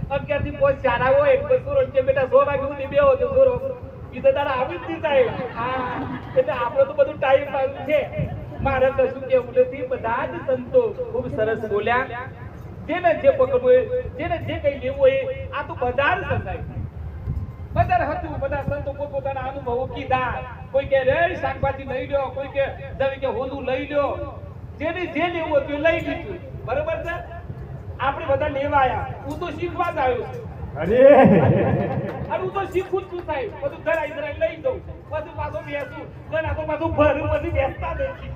11 થી 5 ચારા હોય એટલે સુરો કે બેટા 100 વાગે સુધી બેહો તો સુરો ઈ તો તારા આવી જ સાહેબ. હા એટલે આપણો તો બધું ટાઈમ પાસ છે. મારે કશું કેવું નથી. બધા જ સંતો ખૂબ સરસ બોલ્યા. જેને જે પકડવું જેને જે કઈ લેવું હોય આ તો બજાર છે સાહેબ. બજાર હતું. બધા સંતો પોતાના અનુભવો કીધા. કોઈ કે રે શાકભાજી લઈ લ્યો, કોઈ કે જેવી કે હોનું લઈ લ્યો. જેને જે લેવું હતું લઈ લીધું. બરોબર છે. આપણે બધા લેવા આવ્યા. હું તો શીખવા જ આવ્યો છું. અરે હું તો શીખું છું સાહેબ. બધું ધરાઈ ધરાઈ લઈ જાઉં. પછી પાછો બેસું. ઘણા તો પાછું ભરું પછી બેસતા નથી.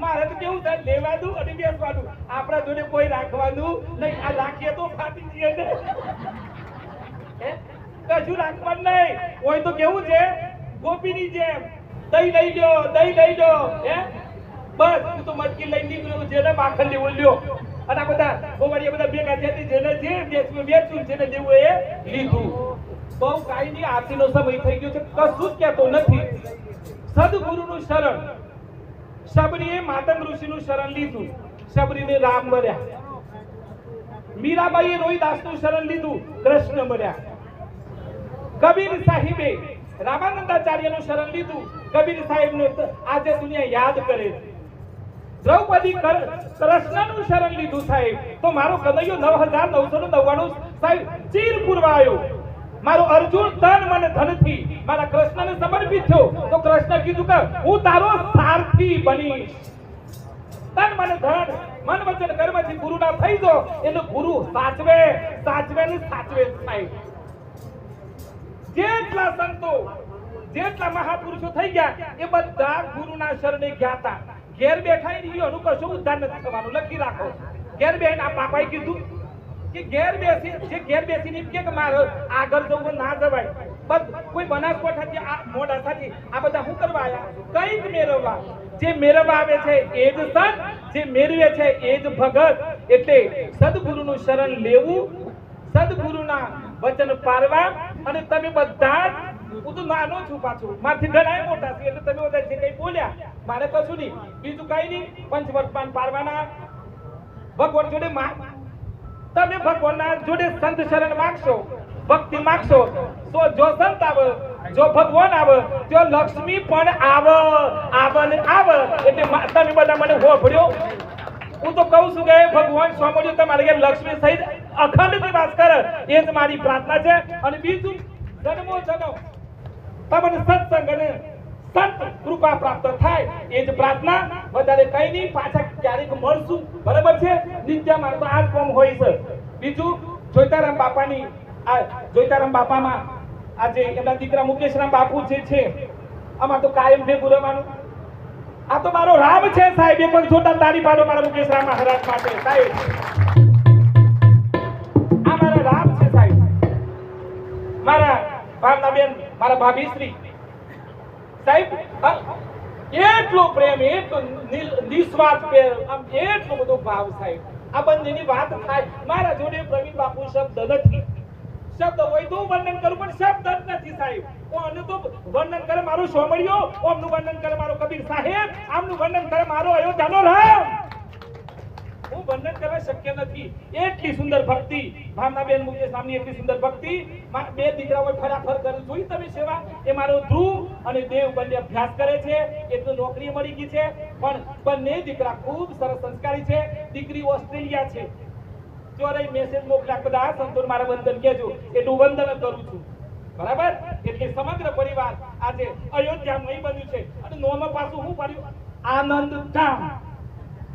મારે તો કેવું થાય લેવા દઉં અને બેસવાનું. આપણા જોડે કોઈ રાખવાનું નહીં. આ રાખીએ તો ફાટી જઈએ ને. કશું રાખવાનું નહીં. કોઈ તો કેવું છે ગોપીની જેમ દહીં લઈ લ્યો, દહીં લઈ લ્યો. બસ હું તો મટકી લઈ નીકળ્યો. જેને માખણ લેવું લ્યો. અને આ બધા ગોવાળિયા બધા ભેગા થયા. જેને જે વેચવું જેને લેવું એ લીધું. બહુ કાંઈ નહીં. આરતીનો સમય થઈ ગયો છે. કશું જ કહેતો નથી. સદગુરુનું શરણ. શબરીએ માતંગ ઋષિનું શરણ લીધું. શબરીને રામ મળ્યા. મીરાબાઈએ રોહિદાસનું શરણ લીધું. કૃષ્ણ મળ્યા. કબીર સાહિબે રામાનંદાચાર્યનું શરણ લીધું. કબીર સાહેબને આજે દુનિયા યાદ કરે. દ્રૌપદી કૃષ્ણનું શરણ લીધું સાહેબ. તો મારો કનૈયો 9999 સાહેબ ચીર પૂરવા આવ્યો. મારો અર્જુન તન મન ધનથી મારા કૃષ્ણને સમર્પિત થયો. તો કૃષ્ણ કીધું કે હું તારો સારથી બનીશ. તન મન ધન મન વચન કર્મથી ગુરુના થઈ જો. એનો ગુરુ સાચવે સાચવે ને સાચવે સાહેબ. જેટલા સંતો જેટલા મહાપુરુષો થઈ ગયા એ બધા ગુરુના શરણે ગયા હતા. ઘેર બેઠા એનું કશું ઉદ્ધાર નથી થવાનું. લખી રાખો. ઘેર બેહીને આ બાપાએ કીધું કે ઘેર બેસીને કે મારે આગળ જવું ના જવાય. કોઈ બનાસકાંઠાથી આ મોડાસાથી આ બધા શું કરવા આવ્યા? કંઈક મેળવવા. જે મેળવવા આવે છે એ જ સંત, જે મેળવે છે એ જ ભગત. એટલે સદગુરુનું શરણ લેવું, સદગુરુના વચન પાળવા. અને તમે બધા હું તો નાનો છું પાછું. મારથી ઘણા મોટા છે એટલે તમે બધા જે કઈ બોલ્યા મારે કશું નહીં. બીજું કઈ નહીં. પંચવર્તમાન પાળવાના. ભગવાન જોડે તમે ભગવાનના જોડે સંત શરણ માંગશો, ભક્તિ માંગશો તો જો સંત આવે, જો ભગવાન આવે તો લક્ષ્મી પણ આવે ને આવે. એટલે તમે બધા મને હોભળ્યો. હું તો કહું છું કે ભગવાન સ્વામી તમારે ઘેર લક્ષ્મી સહિત અખંડ નિવાસ કરે એ જ મારી પ્રાર્થના છે. અને બીજું જન્મો જન્મ તમને સત્સંગ અને સંત કૃપા પ્રાપ્ત થાય એ જ પ્રાર્થના. વધારે કઈ નહીં. પાછા ક્યારેક મળશું. બરાબર છે. નિત્ય મારે તો આ જ કામ હોય છે. બીજું જોઈતારામ બાપાની આ જોઈતારામ બાપામાં આજે એમના દીકરા મુકેશરામ બાપુ જે છે આમાં તો કાયમ ભેગું રહેવાનું. આ તો મારો રામ છે સાહેબ. એ પણ જોતા તાળી પાડો મારા મુકેશરામ મહારાજ માટે સાહેબ. આ મારા રામ છે સાહેબ. મારા ભાવનાબેન, મારા ભાભીશ્રી સાહેબ એટલો પ્રેમ, એટલો નિસ્વાર્થ પ્રેમ, આમ એટલો બધો ભાવ સાહેબ. આ બંનેની વાત થાય. મારા જોડે પ્રવીણ બાપુ શબ્દ નથી. શબ્દ હોય તો વર્ણન કરું પણ શબ્દ જ નથી સાહેબ. આનું તો વર્ણન કરે મારો સોમળિયો, આમનું વર્ણન કરે મારો કબીર સાહેબ, આમનું વર્ણન કરે મારો અયોધ્યાનો રામ. હું વર્ણન કરવા શક્ય નથી. એટલી સુંદર ભક્તિ ભાવનાબેન મુકેશ નામની એટલી સુંદર ભક્તિ. બે દીકરાઓ ફરાફર કરું જોઈ તમે સેવા. એ મારો ધ્રુવ અને દેવ બંને અભ્યાસ કરે છે. એટલું નોકરી મળી ગઈ છે. પણ બંને દીકરા ખૂબ સરસ સંસ્કારી છે. દીકરી ઓસ્ટ્રેલિયા છે. જો રહી મેસેજ મોકલ્યા બધા સંતોર મારા વંદન કહેજો. એટલું વંદન કરું છું. બરાબર. એટલે સમગ્ર પરિવાર આજે અયોધ્યામાં બન્યું છે. અને નોમાં પાછું શું પડ્યું? આનંદ ધામ.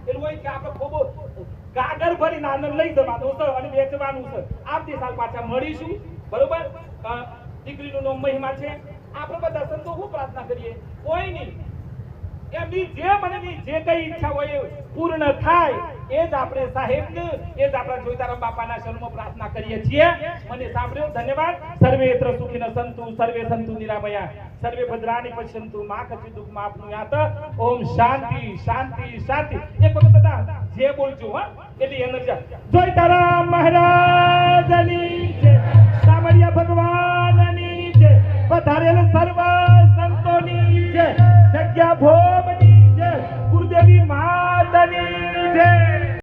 એટલે હોય કે આપણે ખૂબ ગાગર ભરીને આનંદ લઈ જવાનું છે અને વેચવાનું છે. આવતી સાલ પાછા મળીશું. બરોબર. દીકરીનું નામ મહિમા છે. આપણે બધા સંતો શું પ્રાર્થના કરીએ? કોઈ નહીં. એમની જે મનની જે કઈ ઈચ્છા હોય પૂર્ણ થાય એ જ આપણે સાહેબને, એ જ આપણા જોઈતારામ બાપાના શરણમાં પ્રાર્થના કરીએ છીએ. મને સાંભળ્યો. ધન્યવાદ. સર્વેત્ર સુખિનઃ સંતુ, સર્વે સંતુ નિરામયા, સર્વે ભદ્રાણિ પશ્યન્તુ, મા કચિત દુઃખ માપનુયાત. ઓમ શાંતિ શાંતિ શાંતિ. એક વખત બધા જે બોલજો હા એટલી એનર્જી. જોઈતારામ મહારાજની જય, સામરિયા ભગવાનની જય, પધારેલ સર્વ સંતોની જય, જગ્યા ભોમની જય, ગુરુદેવી માતાની જય.